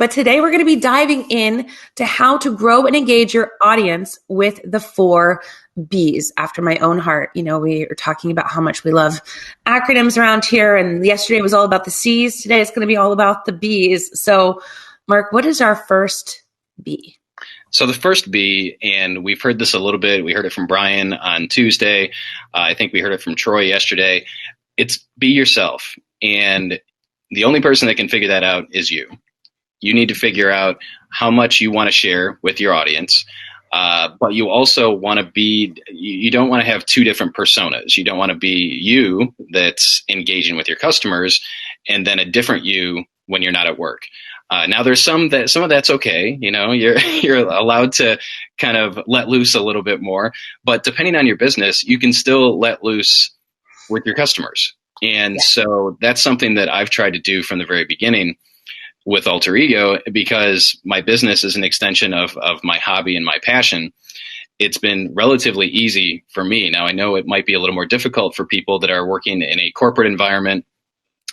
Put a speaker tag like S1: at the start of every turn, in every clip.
S1: But today we're going to be diving in to how to grow and engage your audience with the 4 B's after my own heart. We are talking about how much we love acronyms around here. And yesterday was all about the C's. Today it's going to be all about the B's. So Mark, what is our first B?
S2: So the first B, and we've heard this a little bit. We heard it from Brian on Tuesday. I think we heard it from Troy yesterday. It's be yourself. And the only person that can figure that out is you. You need to figure out how much you want to share with your audience. But you also want to be, you don't want to have 2 different personas. You don't want to be you that's engaging with your customers and then a different you when you're not at work. Now there's some of that's okay. You're allowed to kind of let loose a little bit more, but depending on your business, you can still let loose with your customers. And so that's something that I've tried to do from the very beginning with Alter Ego, because my business is an extension of my hobby and my passion. It's been relatively easy for me. Now, I know it might be a little more difficult for people that are working in a corporate environment,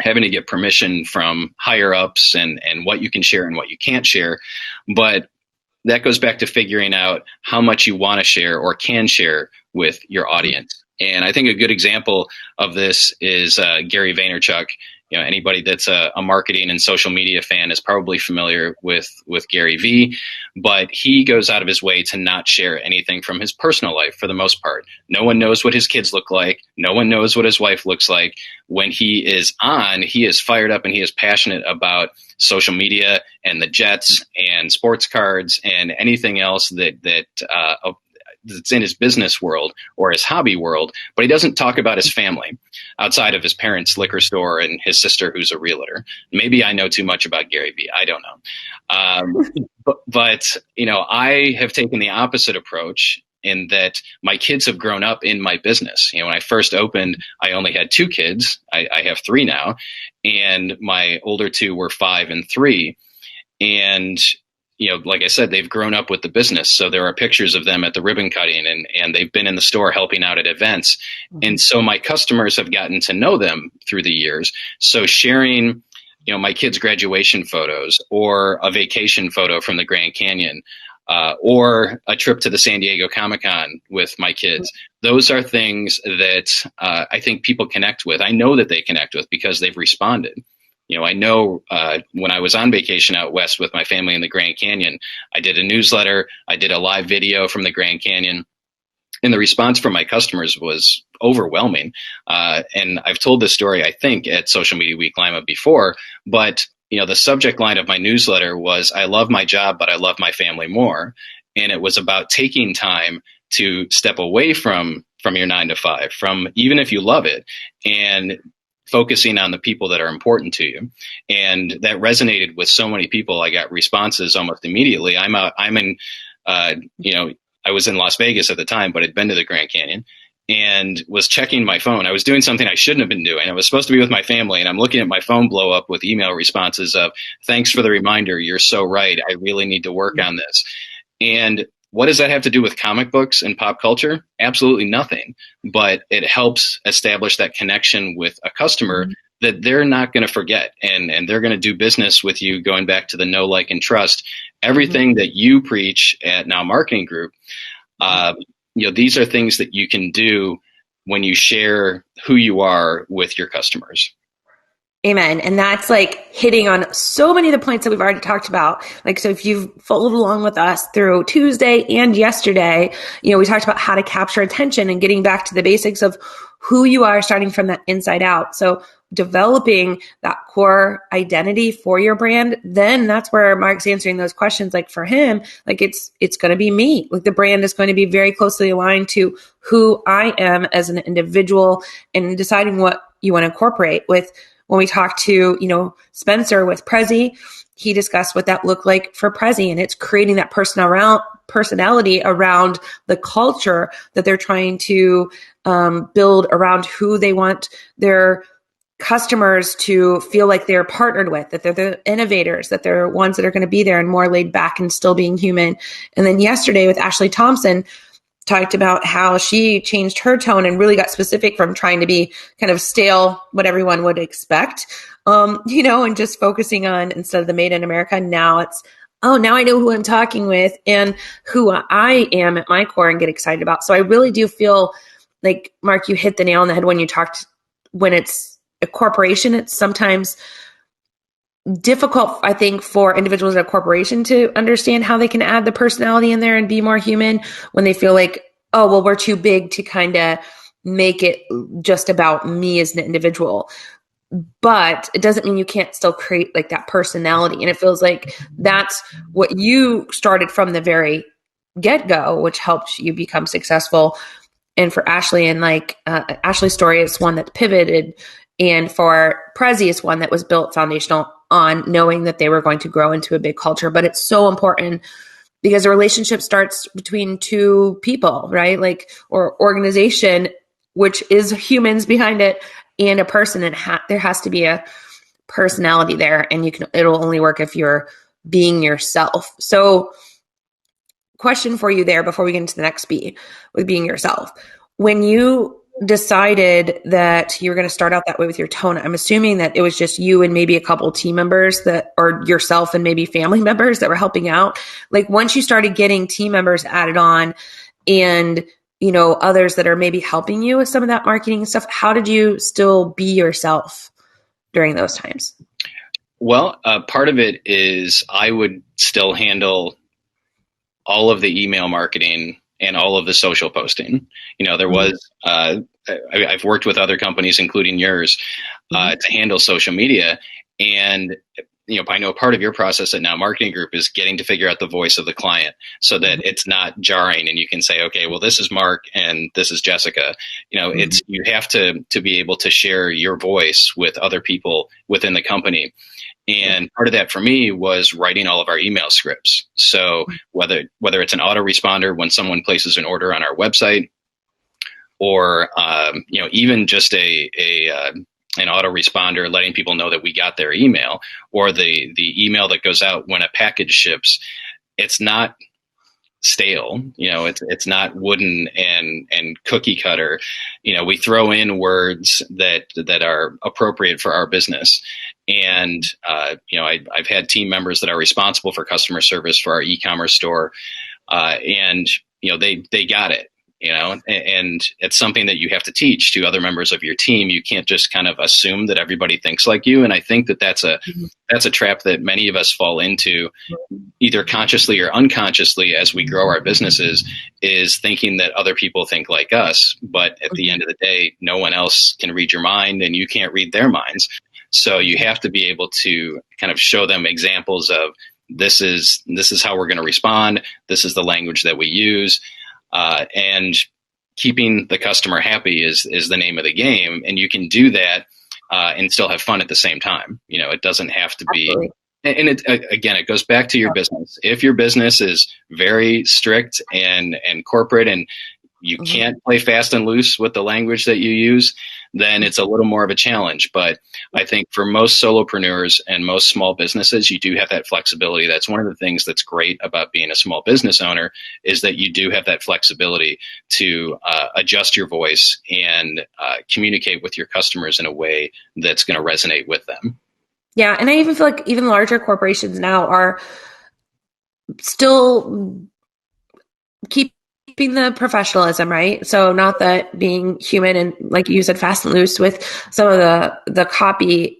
S2: having to get permission from higher ups and what you can share and what you can't share. But that goes back to figuring out how much you want to share or can share with your audience. And I think a good example of this is Gary Vaynerchuk. Anybody that's a marketing and social media fan is probably familiar with Gary V, but he goes out of his way to not share anything from his personal life for the most part. No one knows what his kids look like. No one knows what his wife looks like. When he is on, he is fired up and he is passionate about social media and the Jets and sports cards and anything else that's in his business world or his hobby world, but he doesn't talk about his family outside of his parents' liquor store and his sister who's a realtor. Maybe I know too much about Gary Vee. I don't know. But I have taken the opposite approach in that my kids have grown up in my business. When I first opened, I only had 2 kids. I have 3 now, and my older 2 were 5 and 3. And like I said, they've grown up with the business. So there are pictures of them at the ribbon cutting and they've been in the store helping out at events. Mm-hmm. And so my customers have gotten to know them through the years. So sharing, my kids' graduation photos or a vacation photo from the Grand Canyon, or a trip to the San Diego Comic-Con with my kids. Those are things that I think people connect with. I know that they connect with because they've responded. I know when I was on vacation out west with my family in the Grand Canyon, I did a newsletter, I did a live video from the Grand Canyon, and the response from my customers was overwhelming. And I've told this story, I think, at Social Media Week Lima before, but the subject line of my newsletter was, I love my job, but I love my family more. And it was about taking time to step away from your 9 to 5, from even if you love it, and focusing on the people that are important to you. And that resonated with so many people. I got responses almost immediately. I was in Las Vegas at the time, but I'd been to the Grand Canyon and was checking my phone. I was doing something I shouldn't have been doing. I was supposed to be with my family, and I'm looking at my phone blow up with email responses of, thanks for the reminder. You're so right. I really need to work on this. And what does that have to do with comic books and pop culture? Absolutely nothing. But it helps establish that connection with a customer that they're not going to forget. And they're going to do business with you, going back to the know, like, and trust. Everything that you preach at Now Marketing Group, these are things that you can do when you share who you are with your customers.
S1: Amen. And that's like hitting on so many of the points that we've already talked about. So if you've followed along with us through Tuesday and yesterday, we talked about how to capture attention and getting back to the basics of who you are, starting from that inside out. So developing that core identity for your brand, then that's where Mark's answering those questions. Like for him, it's going to be me. Like the brand is going to be very closely aligned to who I am as an individual, and deciding what you want to incorporate with. When we talked to, Spencer with Prezi, he discussed what that looked like for Prezi, and it's creating that personality around the culture that they're trying to build around who they want their customers to feel like they're partnered with, that they're the innovators, that they're ones that are going to be there and more laid back and still being human. And then yesterday with Ashley Thompson, talked about how she changed her tone and really got specific from trying to be kind of stale, what everyone would expect, and just focusing on, instead of the made in America, now it's, oh, now I know who I'm talking with and who I am at my core and get excited about. So I really do feel like, Mark, you hit the nail on the head when you talked, when it's a corporation, it's sometimes difficult, I think, for individuals at a corporation to understand how they can add the personality in there and be more human when they feel like, oh, well, we're too big to kind of make it just about me as an individual. But it doesn't mean you can't still create like that personality. And it feels like that's what you started from the very get-go, which helped you become successful. And for Ashley, and like Ashley's story is one that pivoted, and for Prezi, it's one that was built foundational on knowing that they were going to grow into a big culture. But it's so important because a relationship starts between two people, right? Like, or organization, which is humans behind it, and a person. And there has to be a personality there, and it'll only work if you're being yourself. So, question for you there before we get into the next B with being yourself. When you decided that you were going to start out that way with your tone, I'm assuming that it was just you and maybe a couple of team members or yourself and maybe family members that were helping out. Like, once you started getting team members added on and, others that are maybe helping you with some of that marketing stuff, how did you still be yourself during those times?
S2: Well, part of it is I would still handle all of the email marketing and all of the social posting. There was, I've worked with other companies, including yours, to handle social media. And, I know part of your process at Now Marketing Group is getting to figure out the voice of the client so that it's not jarring and you can say, okay, well, this is Mark and this is Jessica. You have to be able to share your voice with other people within the company. And part of that for me was writing all of our email scripts. So whether it's an autoresponder when someone places an order on our website, or even just an autoresponder letting people know that we got their email, or the email that goes out when a package ships, it's not stale. It's not wooden and cookie cutter. We throw in words that are appropriate for our business. And, I've had team members that are responsible for customer service for our e-commerce store. And, they got it, and it's something that you have to teach to other members of your team. You can't just kind of assume that everybody thinks like you. And I think that that's a trap that many of us fall into, either consciously or unconsciously, as we grow our businesses, is thinking that other people think like us. But at the end of the day, no one else can read your mind and you can't read their minds. So you have to be able to kind of show them examples of this is how we're going to respond. This is the language that we use. And keeping the customer happy is the name of the game. And you can do that and still have fun at the same time. It doesn't have to be. Absolutely. And it goes back to your business. If your business is very strict and corporate, and you can't play fast and loose with the language that you use, then it's a little more of a challenge. But I think for most solopreneurs and most small businesses, you do have that flexibility. That's one of the things that's great about being a small business owner, is that you do have that flexibility to adjust your voice and communicate with your customers in a way that's going to resonate with them.
S1: Yeah. And I even feel like even larger corporations now are still keeping the professionalism, right? So not that being human and, like you said, fast and loose with some of the copy,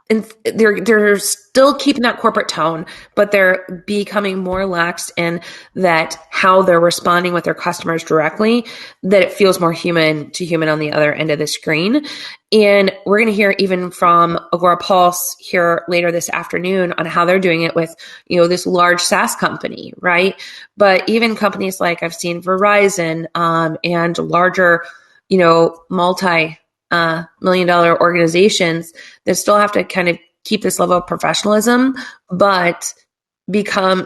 S1: and they're still keeping that corporate tone, but they're becoming more lax in that how they're responding with their customers directly, that it feels more human to human on the other end of the screen. And we're going to hear even from Agora Pulse here later this afternoon on how they're doing it with, this large SaaS company, right? But even companies like I've seen Verizon and larger, multi $1-million organizations that still have to kind of keep this level of professionalism, but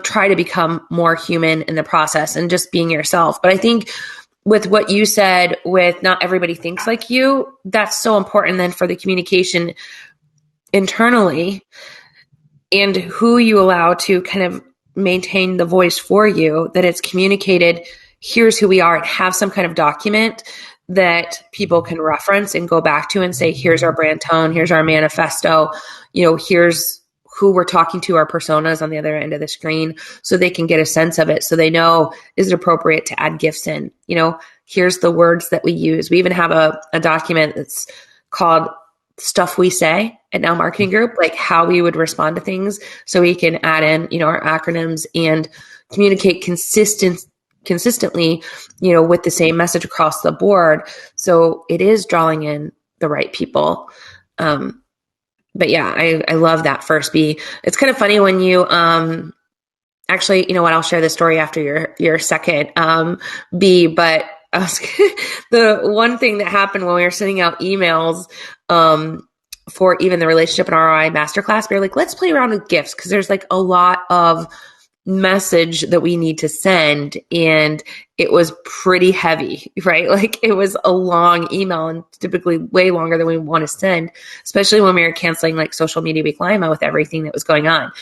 S1: try to become more human in the process and just being yourself. But I think with what you said, with not everybody thinks like you, that's so important then for the communication internally and who you allow to kind of maintain the voice for you, that it's communicated here's who we are, and have some kind of document that people can reference and go back to and say, here's our brand tone, here's our manifesto, here's who we're talking to, our personas on the other end of the screen, so they can get a sense of it. So they know, is it appropriate to add gifts in? Here's the words that we use. We even have a document that's called Stuff We Say at Now Marketing Group, like how we would respond to things, so we can add in, our acronyms and communicate consistently, with the same message across the board. So it is drawing in the right people. But yeah, I love that first B. It's kind of funny when you, actually, you know what, I'll share the story after your second, B, but the one thing that happened when we were sending out emails, for even the relationship and ROI masterclass, we were like, let's play around with gifts, because there's like a lot of message that we need to send, and it was pretty heavy, right? Like, it was a long email, and typically way longer than we want to send, especially when we were canceling like Social Media Week Lima with everything that was going on.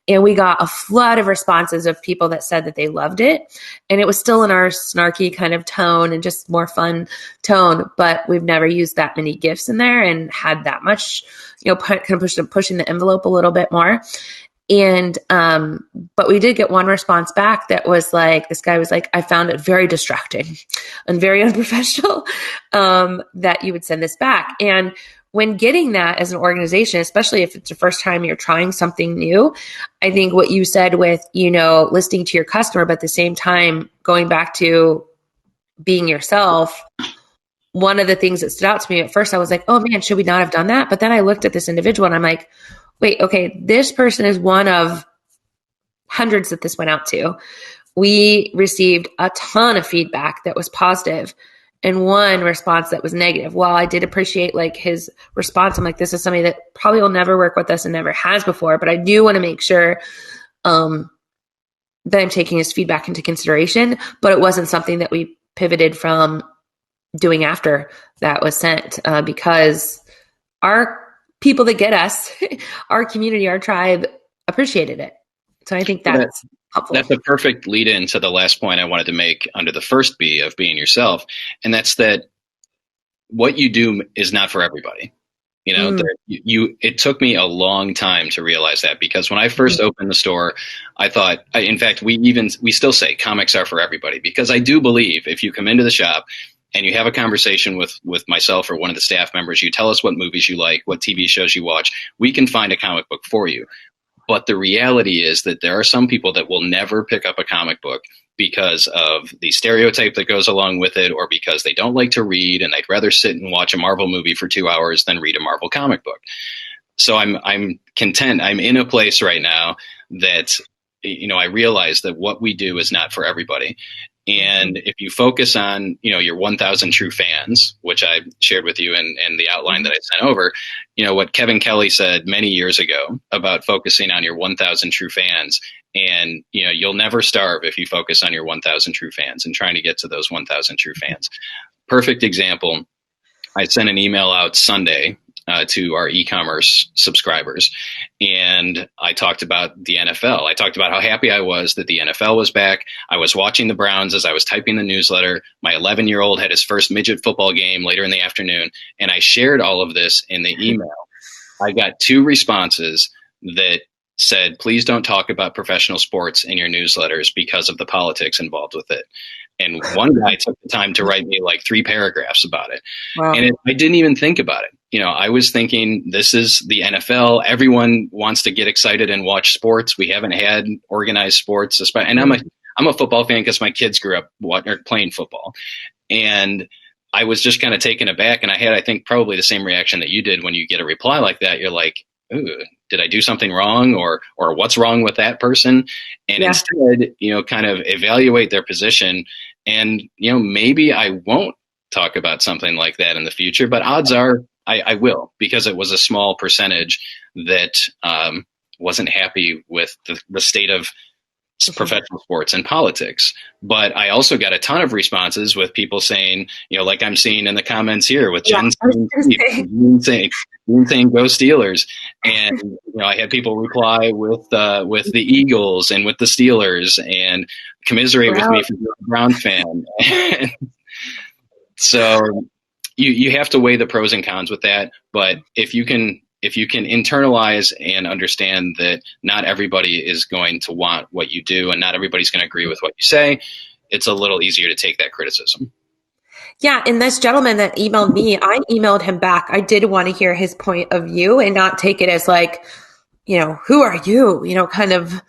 S1: And we got a flood of responses of people that said that they loved it. And it was still in our snarky kind of tone and just more fun tone, but we've never used that many gifts in there and had that much, kind of pushing the envelope a little bit more. And, but we did get one response back that was like, this guy was like, I found it very distracting and very unprofessional, that you would send this back. And when getting that as an organization, especially if it's the first time you're trying something new, I think what you said with, listening to your customer, but at the same time, going back to being yourself, one of the things that stood out to me at first, I was like, oh man, should we not have done that? But then I looked at this individual and I'm like, wait, okay, this person is one of hundreds that this went out to. We received a ton of feedback that was positive and one response that was negative. While I did appreciate like his response, I'm like, this is somebody that probably will never work with us and never has before, but I do want to make sure that I'm taking his feedback into consideration. But it wasn't something that we pivoted from doing after that was sent, because our people that get us, our community, our tribe appreciated it. So I think that's helpful.
S2: That's a perfect lead in to the last point I wanted to make under the first B of being yourself. And that's that what you do is not for everybody. It took me a long time to realize that, because when I first opened the store, I thought, in fact, we still say comics are for everybody, because I do believe if you come into the shop and you have a conversation with myself or one of the staff members, you tell us what movies you like, what TV shows you watch, we can find a comic book for you. But the reality is that there are some people that will never pick up a comic book because of the stereotype that goes along with it, or because they don't like to read and they'd rather sit and watch a Marvel movie for 2 hours than read a Marvel comic book. So I'm content. I'm in a place right now that, I realize that what we do is not for everybody. And if you focus on, your 1,000 true fans, which I shared with you in the outline that I sent over, what Kevin Kelly said many years ago about focusing on your 1,000 true fans. And, you'll never starve if you focus on your 1,000 true fans and trying to get to those 1,000 true fans. Perfect example. I sent an email out Sunday to our e-commerce subscribers. And I talked about the NFL. I talked about how happy I was that the NFL was back. I was watching the Browns as I was typing the newsletter. My 11-year-old had his first midget football game later in the afternoon. And I shared all of this in the email. I got 2 responses that said, please don't talk about professional sports in your newsletters because of the politics involved with it. And one guy took the time to write me like 3 paragraphs about it. Wow. And I didn't even think about it. I was thinking, this is the NFL. Everyone wants to get excited and watch sports. We haven't had organized sports. And I'm a football fan because my kids grew up playing football. And I was just kind of taken aback. And I had, I think, probably the same reaction that you did when you get a reply like that. You're like, ooh, did I do something wrong, or what's wrong with that person? And instead, kind of evaluate their position, and, maybe I won't talk about something like that in the future, but odds are I will, because it was a small percentage that wasn't happy with the state of
S1: Mhm.
S2: professional sports and politics. But I also got a ton of responses with people saying, like I'm seeing in the comments here with
S1: Yeah,
S2: Jen
S1: I was
S2: saying,
S1: gonna
S2: Chiefs,
S1: say.
S2: and June saying go Steelers. And, I had people reply with the Eagles and with the Steelers and commiserate with
S1: Wow.
S2: me for being a Brown fan. So you have to weigh the pros and cons with that. But if you can internalize and understand that not everybody is going to want what you do and not everybody's going to agree with what you say, it's a little easier to take that criticism.
S1: Yeah, and this gentleman that emailed me, I emailed him back. I did want to hear his point of view and not take it as like, who are you? Kind of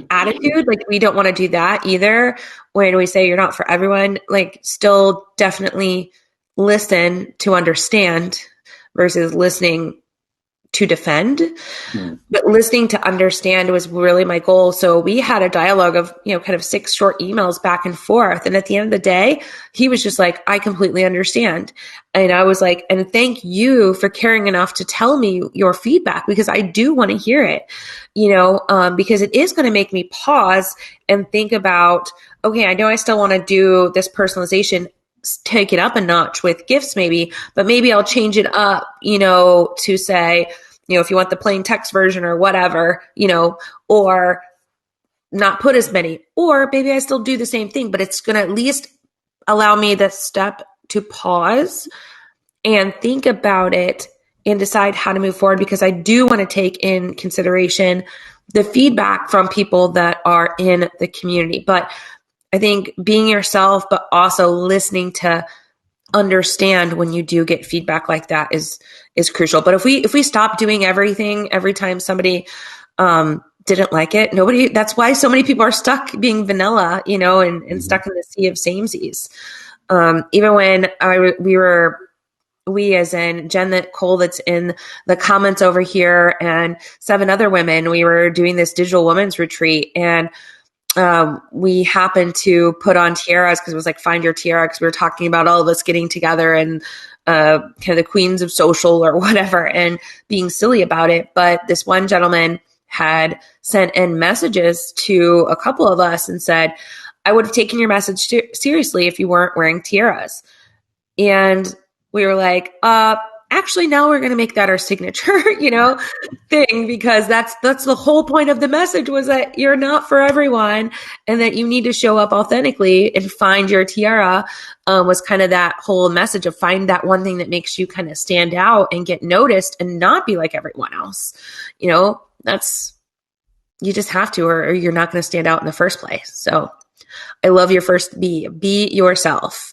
S1: attitude. Like we don't want to do that either. When we say you're not for everyone, like still definitely listen to understand versus listening to defend.
S2: Hmm.
S1: But listening to understand was really my goal. So we had a dialogue of, kind of 6 short emails back and forth. And at the end of the day, he was just like, I completely understand. And I was like, and thank you for caring enough to tell me your feedback because I do want to hear it, because it is going to make me pause and think about, okay, I know I still want to do this personalization, take it up a notch with gifts maybe, but maybe I'll change it up, to say, if you want the plain text version or whatever, or not put as many, or maybe I still do the same thing, but it's going to at least allow me the step to pause and think about it and decide how to move forward because I do want to take in consideration the feedback from people that are in the community. But I think being yourself, but also listening to understand when you do get feedback like that is crucial. But if we stop doing everything every time somebody didn't like it, nobody, that's why so many people are stuck being vanilla, and
S2: Mhm.
S1: stuck in the sea of samesies. Even when we as in Jen that Cole that's in the comments over here and 7 other women, we were doing this digital women's retreat and we happened to put on tiaras because it was like find your tiara because we were talking about all of us getting together and kind of the queens of social or whatever and being silly about it. But this one gentleman had sent in messages to a couple of us and said, I would have taken your message seriously if you weren't wearing tiaras. And we were like, actually, now we're going to make that our signature, thing, because that's the whole point of the message was that you're not for everyone and that you need to show up authentically and find your tiara. Was kind of that whole message of find that one thing that makes you kind of stand out and get noticed and not be like everyone else. That's, you just have to, or you're not going to stand out in the first place. So I love your first be yourself.